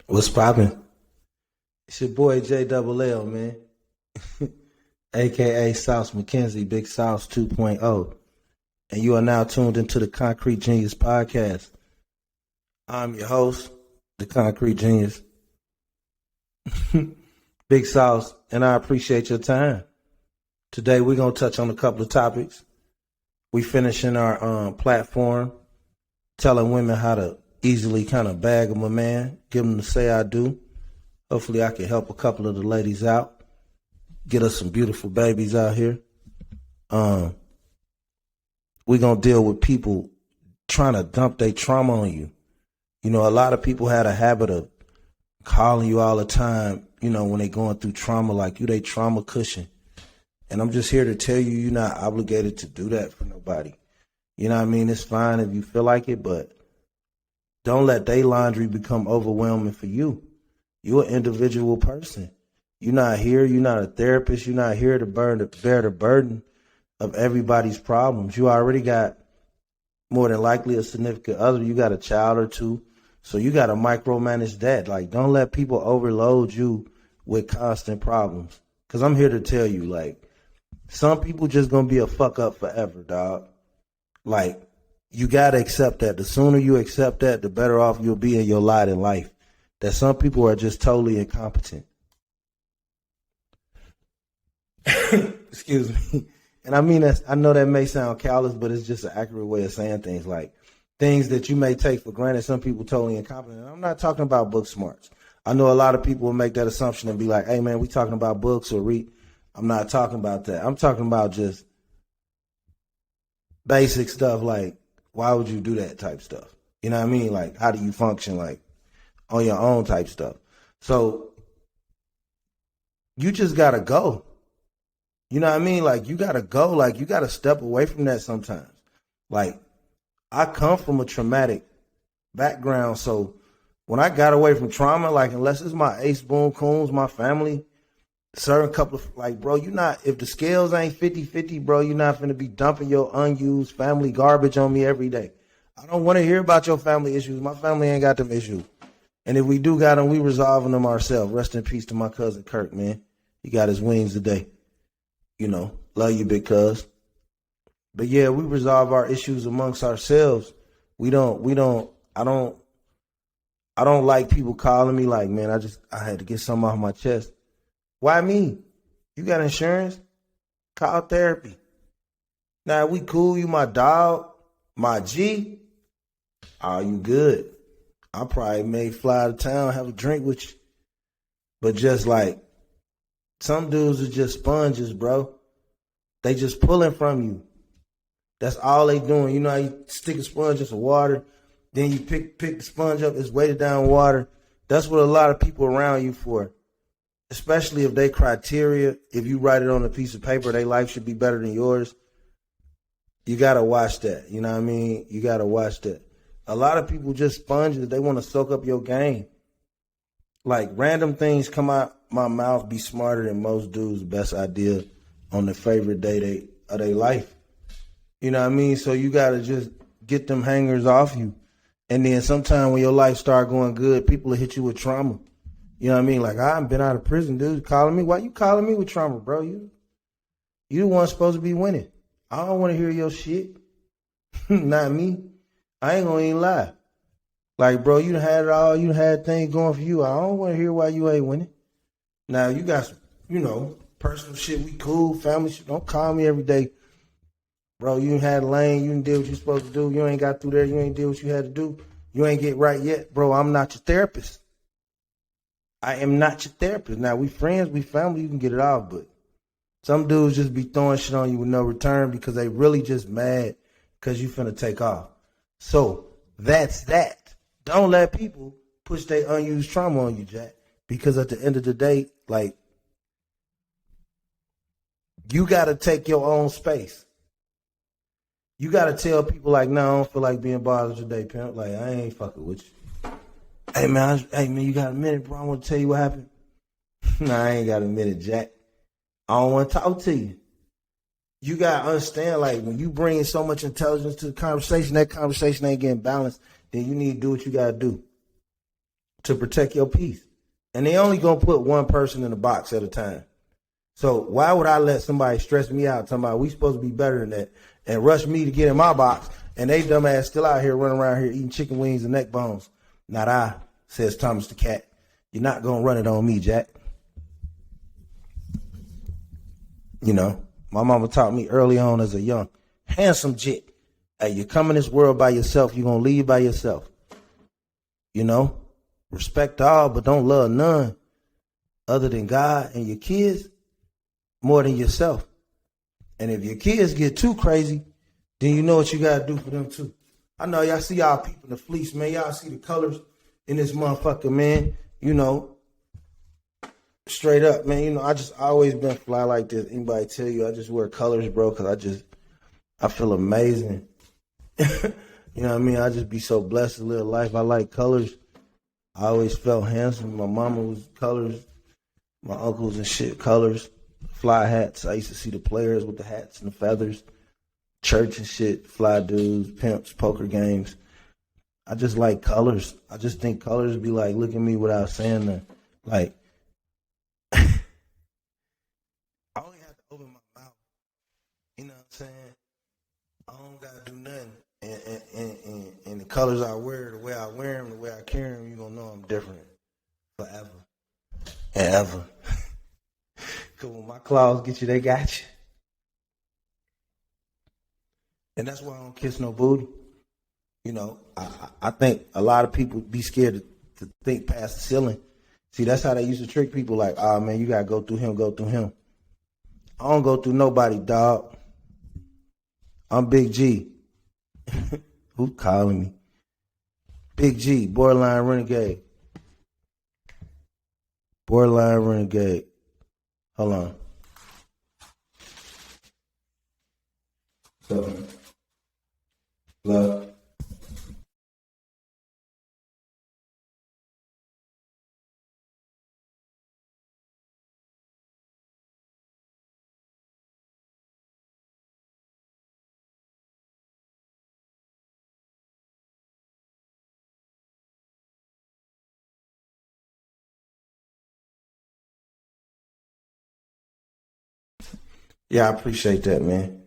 What's poppin'? It's your boy J Double L, man. AKA Sauce McKenzie, Big Sauce 2.0. And you are now tuned into the Concrete Genius Podcast. I'm your host, the Concrete Genius, Big Sauce, and I appreciate your time. Today we're going to touch on a couple of topics. We finishing our platform, telling women how to easily kind of bag them a man, give them to say I do. Hopefully I can help a couple of the ladies out, get us some beautiful babies out here. We're going to deal with people trying to dump their trauma on you. You know, a lot of people had a habit of calling you all the time, you know, when they going through trauma, like you they trauma cushion. And I'm just here to tell you, you're not obligated to do that for nobody. You know what I mean? It's fine if you feel like it, but don't let their laundry become overwhelming for you. You're an individual person. You're not here. You're not a therapist. You're not here to bear the burden of everybody's problems. You already got more than likely a significant other. You got a child or two. So you got to micromanage that. Like, don't let people overload you with constant problems. Because I'm here to tell you, like, some people just going to be a fuck up forever, dog. Like, you got to accept that. The sooner you accept that, the better off you'll be in your lot in life. That some people are just totally incompetent. Excuse me. And I mean, I know that may sound callous, but it's just an accurate way of saying things. Like, things that you may take for granted, some people totally incompetent. And I'm not talking about book smarts. I know a lot of people will make that assumption and be like, hey, man, we talking about books or read. I'm not talking about that. I'm talking about just basic stuff like, why would you do that type stuff? You know what I mean? Like, how do you function, like, on your own type stuff? So you just got to go. You know what I mean? Like, you got to go. Like, you got to step away from that sometimes. Like, I come from a traumatic background, so when I got away from trauma, like, unless it's my ace boom coons, my family, certain couple of, like, bro, you not, if the scales ain't 50-50, bro, you're not finna be dumping your unused family garbage on me every day. I don't want to hear about your family issues. My family ain't got them issues. And if we do got them, we resolving them ourselves. Rest in peace to my cousin Kirk, man. He got his wings today. You know, love you, big cuz. But yeah, we resolve our issues amongst ourselves. I don't like people calling me like, man, I had to get something off my chest. Why me? You got insurance? Call therapy. Now, we cool, you my dog, my G. Are you good? I probably may fly out of town, have a drink with you. But just like, some dudes are just sponges, bro. They just pulling from you. That's all they doing. You know how you stick a sponge in some water, then you pick the sponge up, it's weighted down water. That's what a lot of people around you for. Especially if they criteria, if you write it on a piece of paper, their life should be better than yours. You got to watch that. You know what I mean? You got to watch that. A lot of people just sponges. They want to soak up your game. Like, random things come out my mouth be smarter than most dudes' best idea on the favorite day of their life. You know what I mean? So you got to just get them hangers off you. And then sometime when your life start going good, people will hit you with trauma. You know what I mean? Like, I've been out of prison, dude. Calling me. Why you calling me with trauma, bro? You the one supposed to be winning. I don't want to hear your shit. Not me. I ain't going to even lie. Like, bro, you done had it all. You done had things going for you. I don't want to hear why you ain't winning. Now, you got some, you know, personal shit. We cool. Family shit. Don't call me every day. Bro, you done had a lane. You done did what you supposed to do. You ain't got through there. You ain't did what you had to do. You ain't get right yet. Bro, I'm not your therapist. I am not your therapist. Now, we friends, we family, you can get it off, but some dudes just be throwing shit on you with no return because they really just mad because you finna take off. So, that's that. Don't let people push their unused trauma on you, Jack. Because at the end of the day, like, you gotta take your own space. You gotta tell people like, no, I don't feel like being bothered today, pimp. Like, I ain't fucking with you. Hey man, you got a minute, bro? I want to tell you what happened. Nah, I ain't got a minute, Jack. I don't want to talk to you. You got to understand, like, when you bring so much intelligence to the conversation, that conversation ain't getting balanced, then you need to do what you got to do. to protect your peace. And they only gonna put one person in the box at a time. So why would I let somebody stress me out talking about we supposed to be better than that and rush me to get in my box and they dumbass still out here running around here eating chicken wings and neck bones? Not I, says Thomas the Cat. You're not gonna run it on me, Jack. You know, my mama taught me early on as a young, handsome jit. Hey, you come in this world by yourself, you're gonna leave by yourself. You know, respect all, but don't love none other than God and your kids more than yourself. And if your kids get too crazy, then you know what you gotta do for them too. I know y'all see y'all people in the fleece, man. Y'all see the colors in this motherfucker, man. You know, straight up, man. You know, I just always been fly like this. Anybody tell you I just wear colors, bro, because I feel amazing. You know what I mean? I just be so blessed to live life. I like colors. I always felt handsome. My mama was colors. My uncles and shit, colors. Fly hats. I used to see the players with the hats and the feathers. Church and shit. Fly dudes, pimps, poker games. I just like colors. I just think colors be like, look at me without saying that. Like, I only have to open my mouth. You know what I'm saying? I don't got to do nothing. And the colors I wear, the way I wear them, the way I carry them, you're going to know I'm different forever and ever. Because when my claws get you, they got you. And that's why I don't kiss no booty. You know, I think a lot of people be scared to think past the ceiling. See, that's how they used to trick people like, oh, man, you got to go through him, go through him. I don't go through nobody, dog. I'm Big G. Who calling me? Big G, borderline renegade. Borderline renegade. Hold on. So, love. Yeah, I appreciate that, man.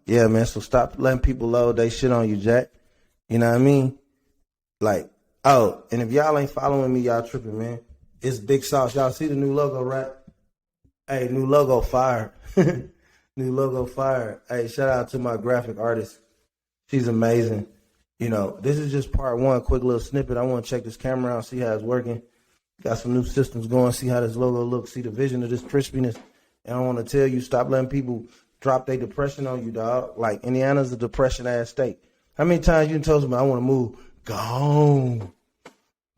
Yeah, man. So stop letting people load they shit on you, Jack. You know what I mean? Like, oh, and if y'all ain't following me, y'all tripping, man. It's Big Sauce. Y'all see the new logo, right? Hey, new logo fire. New logo fire. Hey, shout out to my graphic artist. She's amazing. You know, this is just part one, quick little snippet. I want to check this camera out, see how it's working. Got some new systems going, see how this logo looks, see the vision of this crispiness. And I want to tell you, stop letting people drop their depression on you, dog. Like, Indiana's a depression-ass state. How many times you told me I want to move? Gone.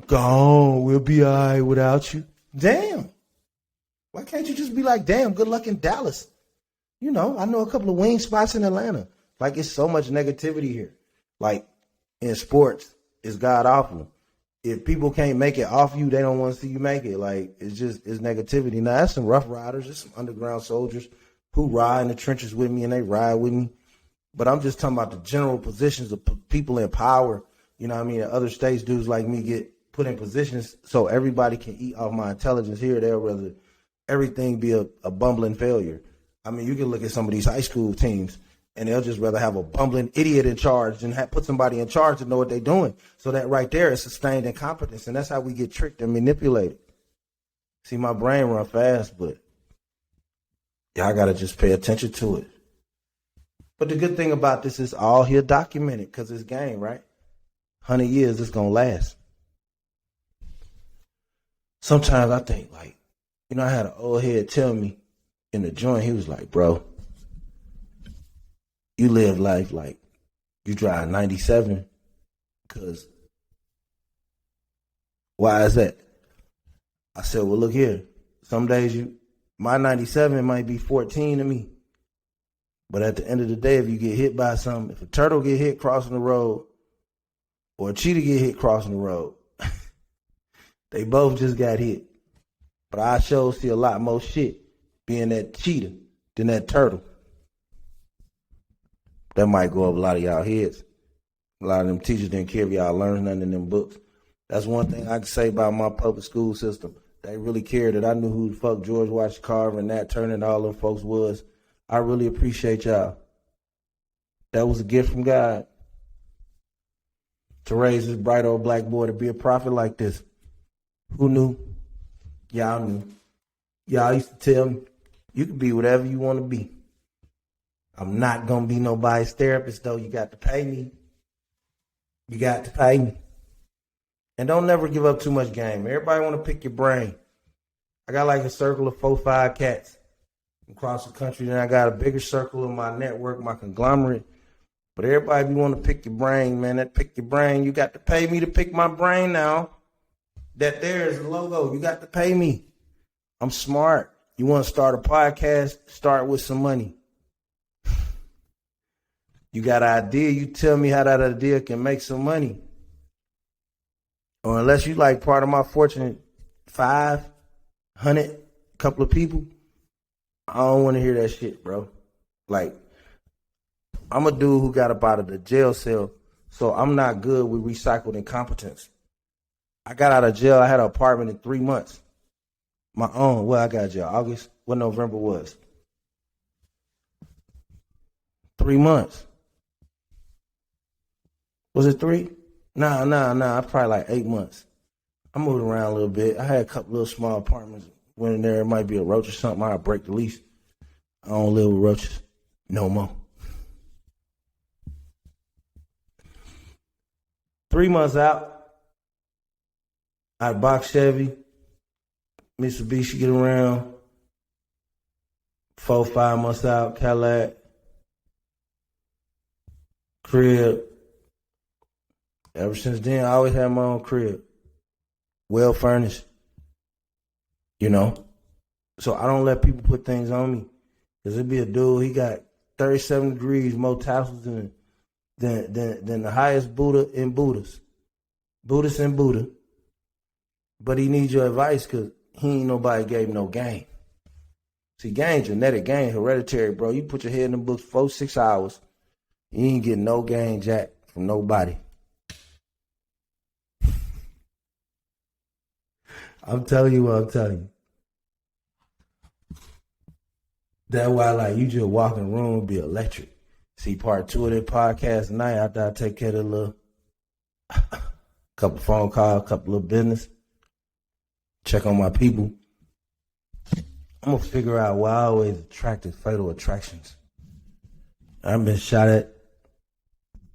We'll be all right without you. Damn. Why can't you just be like, damn, good luck in Dallas? You know, I know a couple of wing spots in Atlanta. Like, it's so much negativity here. Like, in sports, it's god awful. If people can't make it off you, they don't want to see you make it. Like, it's negativity. Now, that's some rough riders. There's some underground soldiers who ride in the trenches with me and they ride with me. But I'm just talking about the general positions of people in power. You know what I mean? In other states, dudes like me get put in positions so everybody can eat off my intelligence here or there, rather everything be a bumbling failure. I mean, you can look at some of these high school teams and they'll just rather have a bumbling idiot in charge than put somebody in charge to know what they're doing. So that right there is sustained incompetence, and that's how we get tricked and manipulated. See, my brain run fast, but y'all got to just pay attention to it. But the good thing about this is all here documented because it's game, right? 100 years, it's going to last. Sometimes I think, like, you know, I had an old head tell me in the joint, he was like, bro, you live life like you drive 97 because why is that? I said, well, look here. Some days my 97 might be 14 to me. But at the end of the day, if you get hit by something, if a turtle get hit crossing the road or a cheetah get hit crossing the road, they both just got hit. But I sure see a lot more shit being that cheetah than that turtle. That might go over a lot of y'all heads. A lot of them teachers didn't care if y'all learned nothing in them books. That's one thing I can say about my public school system. They really cared that I knew who the fuck George Washington Carver and Nat Turner and all them folks was. I really appreciate y'all. That was a gift from God to raise this bright old black boy to be a prophet like this. Who knew? Y'all knew. Y'all used to tell me, you can be whatever you want to be. I'm not going to be nobody's therapist, though. You got to pay me. You got to pay me. And don't never give up too much game. Everybody want to pick your brain. I got like a circle of 4, 5 cats across the country. Then I got a bigger circle of my network, my conglomerate. But everybody be want to pick your brain, man. That pick your brain. You got to pay me to pick my brain now. That there is the logo. You got to pay me. I'm smart. You want to start a podcast? Start with some money. You got an idea, you tell me how that idea can make some money. Or unless you like part of my fortunate 500 couple of people, I don't want to hear that shit, bro. Like, I'm a dude who got up out of the jail cell, so I'm not good with recycled incompetence. I got out of jail, I had an apartment in 3 months. My own. Well, I got jail August, what November was. 3 months. Was it 3? Nah. Probably like 8 months. I moved around a little bit. I had a couple little small apartments. Went in there, it might be a roach or something. I'd break the lease. I don't live with roaches no more. 3 months out, I box Chevy, Mitsubishi get around. 4, 5 months out, Cadillac, crib. Ever since then, I always had my own crib. Well furnished. You know? So I don't let people put things on me. Because it'd be a dude, he got 37 degrees more tassels than the highest Buddha in Buddhas. Buddhist and Buddha. But he needs your advice because he ain't nobody gave him no game. See, game, genetic game, hereditary, bro. You put your head in the books 4, 6 hours, you ain't getting no game jack from nobody. I'm telling you what I'm telling you. That's why, like, you just walk in the room and be electric. See part 2 of that podcast tonight after I take care of the little couple phone calls, couple of business. Check on my people. I'm going to figure out why I always attracted fatal attractions. I've been shot at,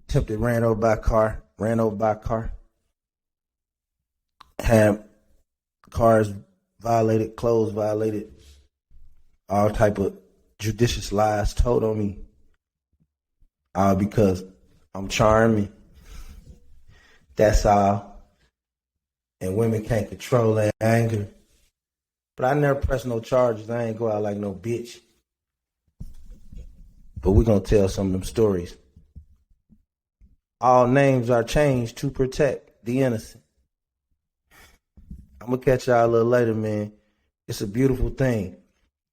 attempted ran over by a car. Had cars violated, clothes violated, all type of judicious lies told on me. Because I'm charming. That's all. And women can't control their anger. But I never press no charges. I ain't go out like no bitch. But we're going to tell some of them stories. All names are changed to protect the innocent. I'm going to catch y'all a little later, man. It's a beautiful thing.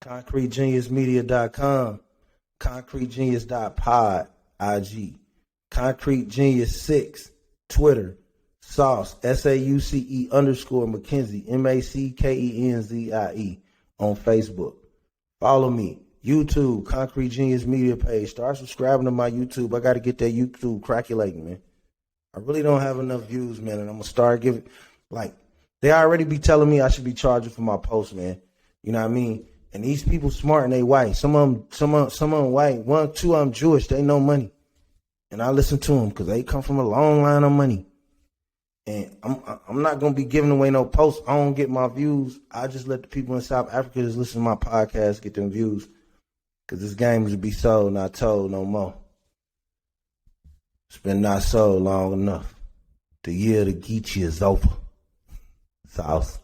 ConcreteGeniusMedia.com. ConcreteGenius.pod. IG. Concrete Genius 6. Twitter. Sauce. SAUCE _ McKenzie. MACKENZIE. On Facebook. Follow me. YouTube. Concrete Genius Media page. Start subscribing to my YouTube. I got to get that YouTube crackulating, man. I really don't have enough views, man. And I'm going to start giving, like, they already be telling me I should be charging for my posts, man. You know what I mean? And these people smart and they white. Some of them white. 1, 2 of them Jewish. They know money. And I listen to them because they come from a long line of money. And I'm not going to be giving away no posts. I don't get my views. I just let the people in South Africa just listen to my podcast, get them views. Because this game is to be sold, not told no more. It's been not sold long enough. The year of the Geechee is over. South.